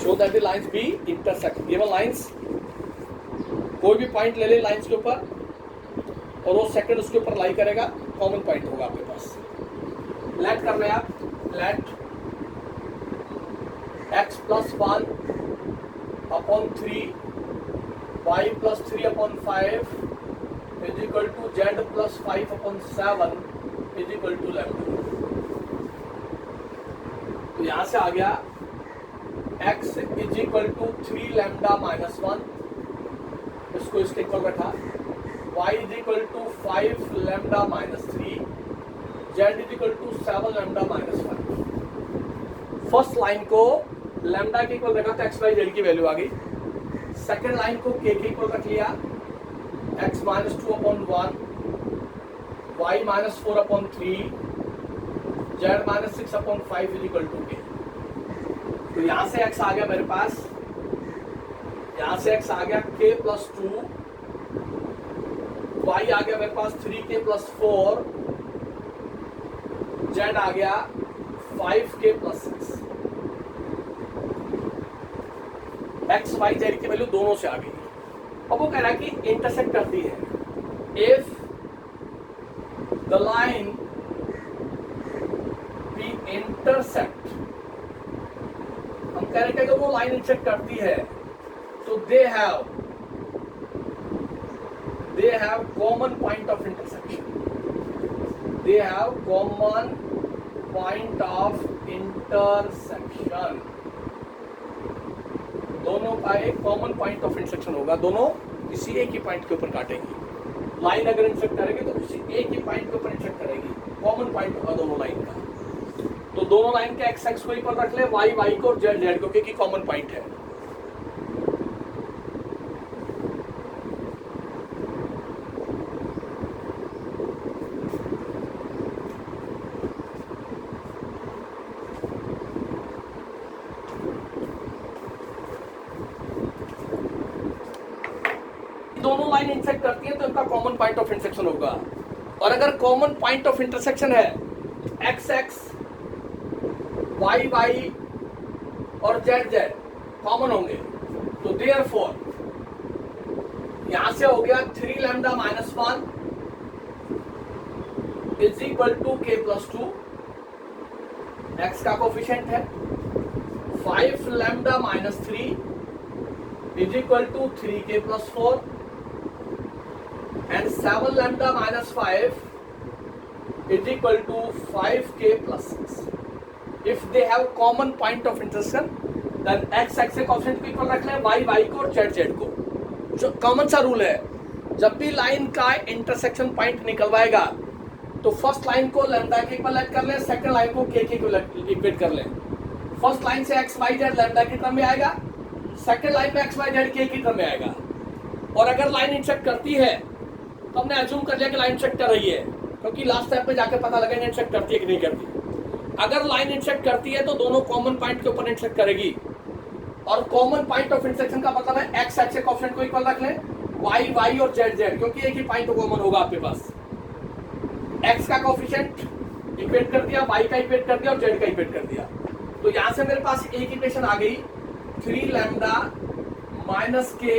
show that the lines be intersect. Given lines, कोई भी पॉइंट ले ले लाइन्स के ऊपर और वो सेकंड उसके ऊपर लाई करेगा, कॉमन पॉइंट होगा आपके पास। लेट कर रहे आप, लेट x + 1/3, y + 3/5 = z + 5/7 = λ। तो यहां से आ गया x = 3 λ - 1, इसको इसके इक्वल रखा। y = 5 λ - 3, z = 7 λ - 5। फर्स्ट लाइन को लैम्डा के इक्वल रखा तो x, y, z की वैल्यू आ गई। सेकेंड लाइन को k के इक्वल रख लिया, x - 2/1, y - 4/3, z - 6/5 = k। तो यहां से x आ गया मेरे पास, यहां से x आ गया k + 2, y आ गया मेरे पास 3k + 4, z आ गया 5k + 6। x, y, z की वैल्यू दोनों से आ गई। अब वो कह रहा है कि इंटरसेक्ट करती है। If the line be intersect, हम कह रहे हैं कि अगर वो लाइन इंटरसेक्ट करती है तो they have common point of intersection. They have common point of intersection. दोनों का एक कॉमन पॉइंट ऑफ इंटरसेक्शन होगा, दोनों किसी एक ही पॉइंट के ऊपर काटेंगी। लाइन अगर इंटरसेक्ट करेगी तो किसी एक ही पॉइंट के ऊपर इंटरसेक्ट करेगी, कॉमन पॉइंट होगा दोनों लाइन का। तो दोनों लाइन के x, x को इक्वल रख ले, y, y को और z, z को, क्योंकि कॉमन पॉइंट है। दोनों लाइन इंटरसेक्ट करती हैं तो इनका कॉमन पॉइंट ऑफ इंटरसेक्शन होगा। और अगर कॉमन पॉइंट ऑफ इंटरसेक्शन है x, x, y, y और z, z कॉमन होंगे, तो देयरफॉर यहां से हो गया 3 λ - 1 = k + 2, x का कोफिशिएंट है। 5 λ - 3 = 3k + 4 and 7 λ - 5 is equal to 5k plus 6. If they have common point of intersection, then x x के कोएफिशिएंट को इक्वल रख लें, y y को और z z को. जो कॉमन सा रूल है, जब भी लाइन का इंटरसेक्शन पॉइंट निकलवाएगा तो फर्स्ट लाइन को लैम्डा के इक्वल कर लें, सेकंड लाइन को के इक्वेट कर लें. फर्स्ट लाइन से एक्स वाई जेड लैम्डा की टर्म में आएगा, सेकंड लाइन में एक्स वाई जेड के की टर्म में आएगा. और अगर लाइन इंटरसेक्ट करती है तो हमने अज्यूम कर लिया कि लाइन इंटरसेक्ट कर रही है, क्योंकि लास्ट स्टेप पे जाके पता लगेगा इंटरसेक्ट करती है कि नहीं करती. अगर लाइन इंटरसेक्ट करती है तो दोनों कॉमन पॉइंट के ऊपर इंटरसेक्ट करेगी. और कॉमन पॉइंट ऑफ इंटरसेक्शन का मतलब है एक्स एक्स के कोएफिशिएंट को इक्वल रख लें, वाई वाई और जेड जेड, क्योंकि एक ही पॉइंट कॉमन होगा आपके पास. एक्स का कोएफिशिएंट इक्वेट कर दिया, वाई का इक्वेट कर दिया और जेड का इक्वेट कर दिया. तो यहां से मेरे पास एक इक्वेशन आ गई, 3 lambda minus k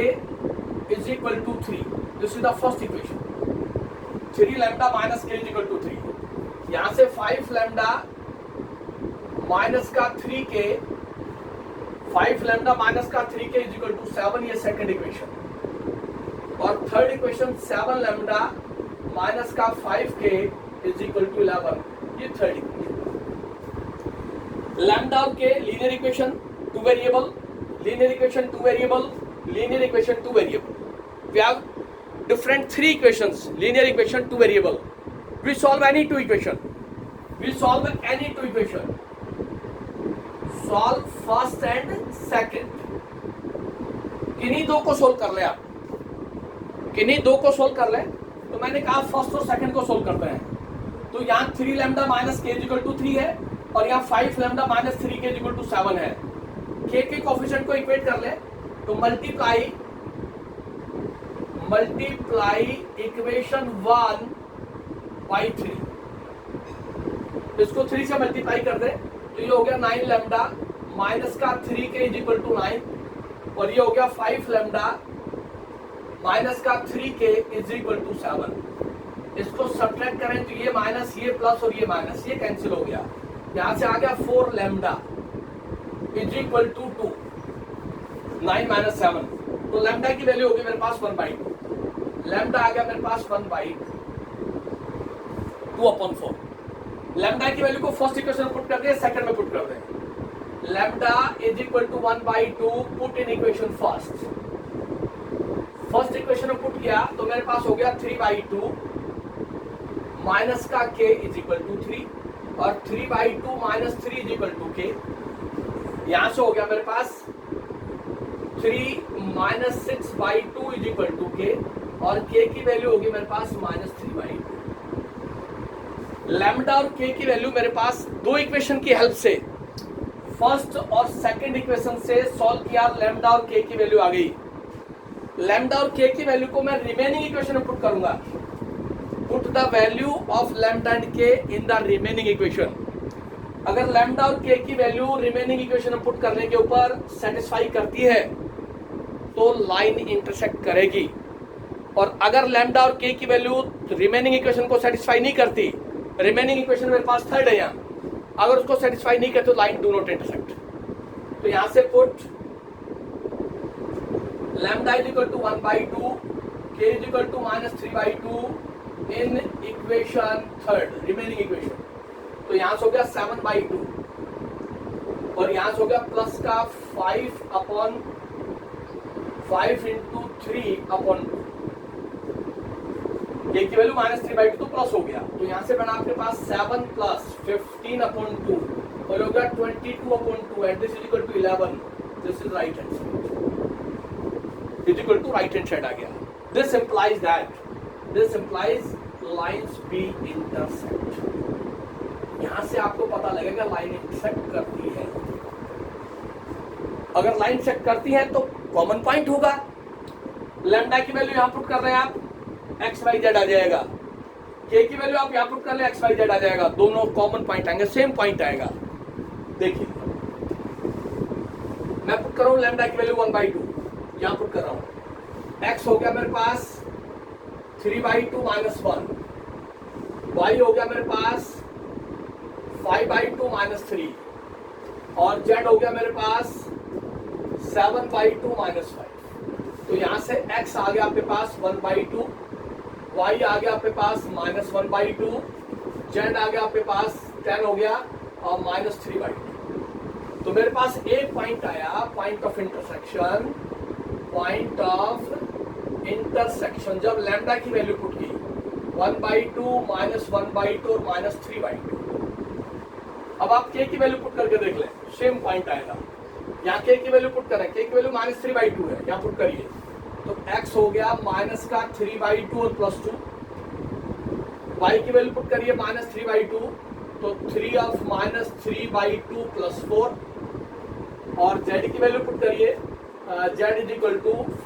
is equal to 3. This is the first equation. 3 lambda minus k is equal to 3. यहां से 5 लैम्डा माइनस का 3 के, 5 लैम्डा माइनस का 3 के इज इक्वल टू 7, ये सेकंड इक्वेशन. और थर्ड इक्वेशन 7 लैम्डा माइनस का 5 के इज इक्वल टू 11, ये थर्ड इक्वेशन. लैम्डा और के linear equation 2 variable, linear equation 2 variable, linear equation 2 variable. We have different 3 equations, linear equation 2 variable. We solve any 2 equation. We solve any 2 equation. Solve first and second. किन्हीं दो को solve कर ले आप, किन्हीं दो को सोल्व कर ले. तो मैंने कहा फर्स्ट और सेकंड को सोल्व करते हैं. तो यहाँ 3 लैम्डा माइनस के इक्वल टू 3 है और यहाँ 5 लैम्डा माइनस 3 के इक्वल टू 7 है. के कोएफिशिएंट को इक्वेट कर ले, तो मल्टीप्लाई इक्वेशन 1 बाई 3. इसको 3 से मल्टीप्लाई कर दे तो ये हो गया 9 लैम्डा माइनस का 3 के इज इक्वल टू 9, और ये हो गया 5 लैम्डा माइनस का 3 के इज इक्वल टू 7. इसको सब्ट्रैक्ट करें तो ये माइनस, ये प्लस और ये माइनस, ये कैंसिल हो गया. यहां से आ गया 4 lambda is equal to 2, 9 minus 7. तो लैम्डा की वैल्यू होगी मेरे पास 1/2. लैम्डा आ गया मेरे पास 1/2/4. लैम्डा की वैल्यू को फर्स्ट इक्वेशन में पुट कर दिया, सेकंड में पुट कर दें. Lambda is equal to 1/2, put in equation first. First equation में पुट किया तो मेरे पास हो गया 3/2 माइनस का k इज इक्वल टू 3, और 3/2 minus 3 is equal to k. यहां से हो गया मेरे पास 3 minus 6/2 is equal to k, और k की वैल्यू होगी मेरे पास -3/2. लैम्डा और k की वैल्यू मेरे पास दो इक्वेशन की हेल्प से, फर्स्ट और सेकंड इक्वेशन से सॉल्व किया. लैम्डा और k की वैल्यू आ गई. लैम्डा और k की वैल्यू को मैं रिमेनिंग इक्वेशन में पुट करूंगा. Put the value of lambda and k in the remaining equation. अगर लैम्डा और k की वैल्यू रिमेनिंग इक्वेशन में पुट करने के ऊपर सेटिस्फाई करती है तो लाइन इंटरसेक्ट करेगी. और अगर लैम्डा और k की वैल्यू रिमेनिंग इक्वेशन को सेटिस्फाई नहीं करती, रिमेनिंग इक्वेशन मेरे पास थर्ड है यहाँ, अगर उसको सेटिस्फाई नहीं करते तो लाइन डू नॉट इंटरसेक्ट. तो यहां से put lambda is equal to 1/2, k is equal to -3/2 in equation third, remaining equation. तो यहां से हो गया 7/2, और यहां से हो गया प्लस का 5/5 इंटू 3/2. k की वैल्यू -3/2 तो प्लस हो गया. तो यहां से बना आपके पास 7 प्लस 15/2, और हो गया 22/2, and this is equal to 11. This is right hand side, is equal to right hand side आ गया. This implies that, this implies lines be intersect. यहां से आपको पता लगेगा लाइन इंटरसेक्ट करती है. अगर लाइन चेक करती है तो कॉमन पॉइंट होगा. लैम्डा की वैल्यू यहां पुट कर रहे हैं आप, एक्स वाई जेड आ जाएगा. k की वैल्यू आप यहां पुट कर ले, एक्स वाई जेड आ जाएगा. दोनों कॉमन पॉइंट आएंगे, सेम पॉइंट आएगा. देखिए मैं पुट कर रहा हूं लैम्डा की वैल्यू 1/2, यहां पुट कर रहा हूं. x हो गया मेरे पास 3/2 - 1, y हो गया मेरे पास 5/2 - 3, और z हो गया मेरे पास 7/2 - 5. तो यहां से x आ गया आपके पास 1/2, y आ गया आपके पास -1/2, जेड आ गया आपके पास 10 हो गया और -3/2। तो मेरे पास एक पॉइंट आया, point of intersection, point of intersection जब लैम्डा की वैल्यू पुट की 1/2 -1/2 और -3/2। अब आप के की वैल्यू पुट करके देख लें, सेम पॉइंट आएगा। यहाँ के की वैल्यू पुट करें, के की वैल्यू -3/2 है, यहाँ पुट करिए तो x हो गया -3/2 और +2। y की वैल्यू पुट करिए -3/2 तो 3 ऑफ -3/2 +4 और z की वैल्यू पुट करिए z =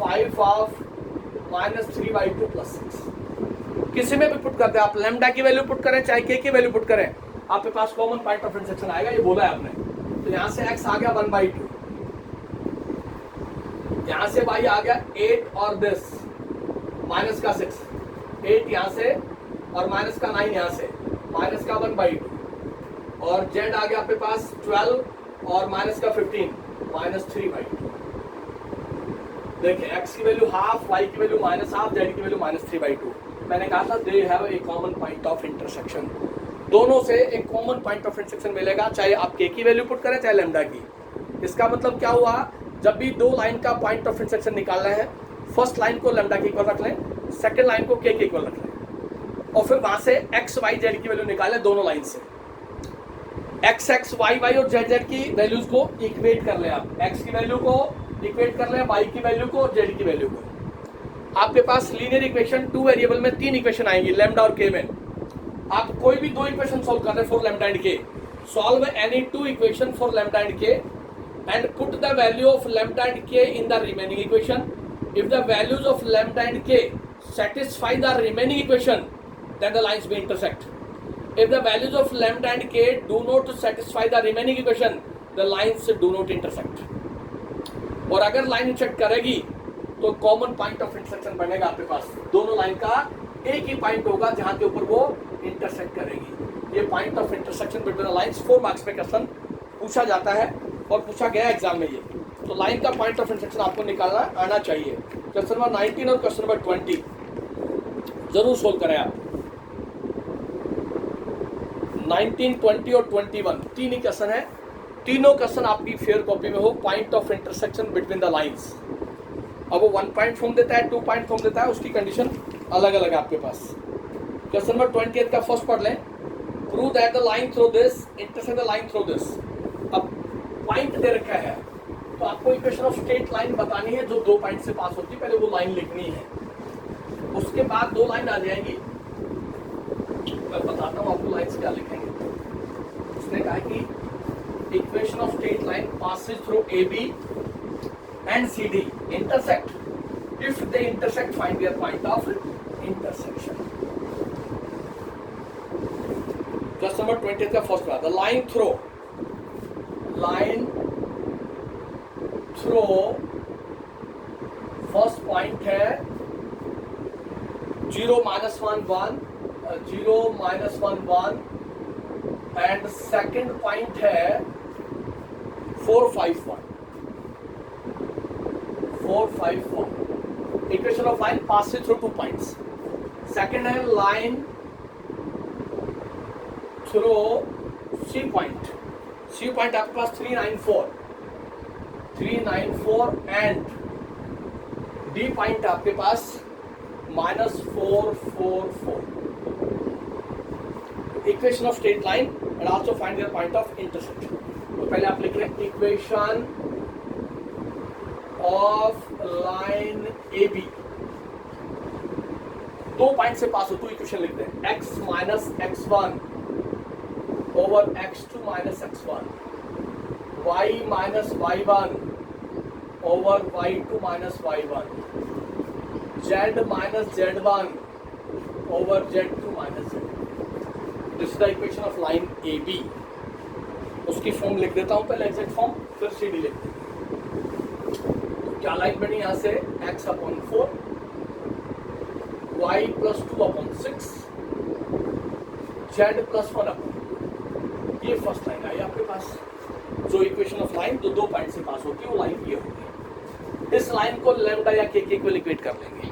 5 ऑफ -3/2 +6। किसी में भी पुट करते हैं आप, लैम्डा की वैल्यू पुट करें चाहे के की वैल्यू पुट करें, आपके पास कॉमन पॉइंट ऑफ इंटरसेक्शन आएगा, ये बोला है आपने। तो यहाँ से x आ गया 1/2, यहाँ से y आ गया 8 और दिस माइनस का 6, 8 यहाँ से और माइनस का 9 यहाँ से, माइनस का 1/2 और z आ गया आपके पास 12 और माइनस का 15 -3/2। देखिए x की वैल्यू हाफ, y की वैल्यू -हाफ, z की वैल्यू -3/2। मैंने कहा था they have a common point of intersection, दोनों से एक कॉमन पॉइंट ऑफ इंटरसेक्शन मिलेगा, चाहे आप के की वैल्यू पुट करें चाहे लैम्डा की। इसका मतलब क्या हुआ, जब भी दो लाइन का पॉइंट ऑफ इंटरसेक्शन निकालना है, फर्स्ट लाइन को लैम्डा के इक्वल रख लें, सेकंड लाइन को के इक्वल रख लें और फिर वहां से एक्स वाई जेड की वैल्यू निकालें दोनों लाइन से। एक्स एक्स वाई वाई और जेड जेड की वैल्यूज को इक्वेट कर लें आप, एक्स की वैल्यू को इक्वेट कर लें, वाई की वैल्यू को और जेड की वैल्यू को। आपके पास लीनियर इक्वेशन 2 वेरिएबल में 3 इक्वेशन आएंगी लैम्डा और के में। आप कोई भी 2 इक्वेशन सॉल्व कर रहे हैं फॉर लैम्डा एंड के, solve any 2 equation for lambda and के and put the value of lambda and k in the remaining equation. If the values of lambda and k satisfy the remaining equation, then the lines may intersect. If the values of lambda and k do not satisfy the remaining equation, the lines do not intersect. और अगर line intersect करेगी तो common point of intersection बनेगा आपके पास, दोनों line का एक ही point होगा जहां के ऊपर वो इंटरसेक्ट करेगी। ये point of intersection between the lines 4 marks में क्वेश्चन पूछा जाता है और पूछा गया एग्जाम में। ये तो लाइन का पॉइंट ऑफ इंटरसेक्शन आपको निकालना आना चाहिए। क्वेश्चन नंबर 19 और क्वेश्चन नंबर 20 जरूर सोल्व करें आप। 19, 20 और 21 तीन ही क्वेश्चन है, तीनों क्वेश्चन आपकी फेयर कॉपी में हो, point of intersection between the lines. अब वो 1 पॉइंट फॉर्म देता है, 2 पॉइंट फॉर्म देता है, उसकी कंडीशन अलग अलग है आपके पास। क्वेश्चन नंबर 28 का फर्स्ट पढ़ लें, prove that the line through this intersect the line through this. अब पॉइंट दे रखा है तो आपको इक्वेशन ऑफ स्ट्रेट लाइन बतानी है जो 2 पॉइंट से पास होती है, पहले वो लाइन लिखनी है, उसके बाद 2 लाइन आ जाएगी। मैं बताता हूँ आपको लाइन्स क्या लिखेंगे। उसने कहा कि equation of straight line passes through AB and CD intersect, if they intersect find their point of intersection. Question number 20 का फर्स्ट बात, the line through first point है 0 -1 1 0 -1 1 एंड सेकंड पॉइंट है 4 5 1 4 5 1। Equation of line passes through 2 points. Second है line through C point, C point आपके पास 394 and D point आपके पास -4 4 4। Equation of straight line and also find their point of intersection. तो पहले आप लिख रहे हैं equation of line AB, 2 point से पास हो, 2 इक्वेशन लिख रहे हैं, x - x1 over x2 - x1, y - y1 over y2 - y1, z - z1 over z2 - z1। This is the equation of line AB। उसकी फॉर्म लिख देता हूं पहले, एग्जैक्ट फॉर्म, फिर CD लिख देता हूं। तो क्या लाइन बनी यहां से, x/4 y + 2/6 z + 1/2। ये फर्स्ट लाइन आई आपके पास। जो इक्वेशन ऑफ लाइन जो 2 पॉइंट से पास होती है वो लाइन ये होगी। इस लाइन को लैम्डा या के को इक्वेट कर लेंगे।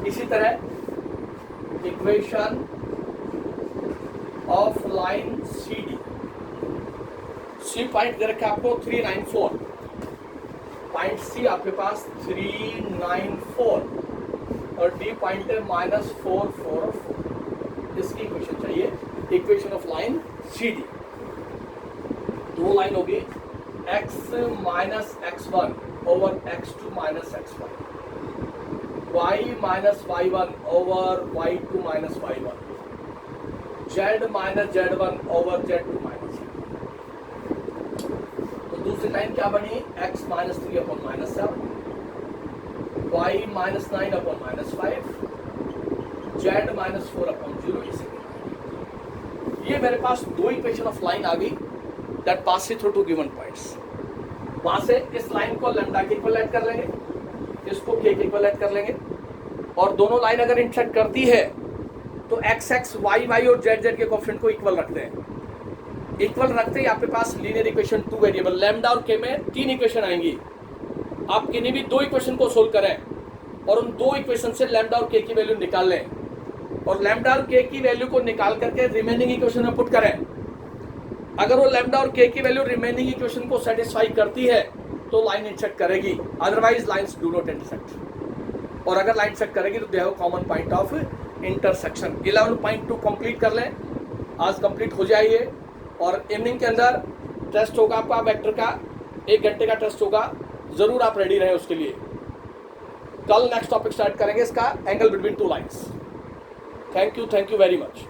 इसी तरह equation of line C D. C point दे रखा है आपको 394, पॉइंट सी आपके पास 394 और डी पॉइंट है -444। इसकी इक्वेशन चाहिए, equation of line C D. दो लाइन होगी x minus x1 over x2 minus x1, y minus y1 over y2 minus y1, z minus z1 over z2 minus z। तो दूसरी लाइन क्या बनी, x minus 3 upon minus 7, y minus 9 upon minus 5, z minus 4 upon 0। ये मेरे पास दो equation of line आ गई that pass through to given points. वहां से इस लाइन को लैम्डा के इक्वल ऐड कर लेंगे, इसको के इक्वल ऐड कर लेंगे, और दोनों लाइन अगर इंटरसेक्ट करती है तो एक्स एक्स वाई वाई और जेड जेड के कोएफिशिएंट को इक्वल रखते हैं। इक्वल रखते ही आपके पास linear equation two variable lambda और के में तीन इक्वेशन आएंगी। आप किन्हीं भी दो इक्वेशन को सोल्व करें और उन दो इक्वेशन से लैम्डा और के की वैल्यू निकाल लें, और लैम्डा और के की वैल्यू को निकाल करके रिमेनिंग इक्वेशन में पुट करें। अगर वो लैम्डा और के की वैल्यू रिमेनिंग इक्वेशन को सेटिस्फाई करती है तो लाइन इंटरसेक्ट करेगी, otherwise lines do not intersect. और अगर लाइन इंटरसेक्ट करेगी तो they have common point of intersection. 11.2 complete कर लें, आज कंप्लीट हो जाइए। और इवनिंग के अंदर टेस्ट होगा आपका वेक्टर का, 1 घंटे का टेस्ट होगा, जरूर आप रेडी रहें उसके लिए। कल नेक्स्ट टॉपिक स्टार्ट करेंगे इसका, angle between two lines. Thank you very much.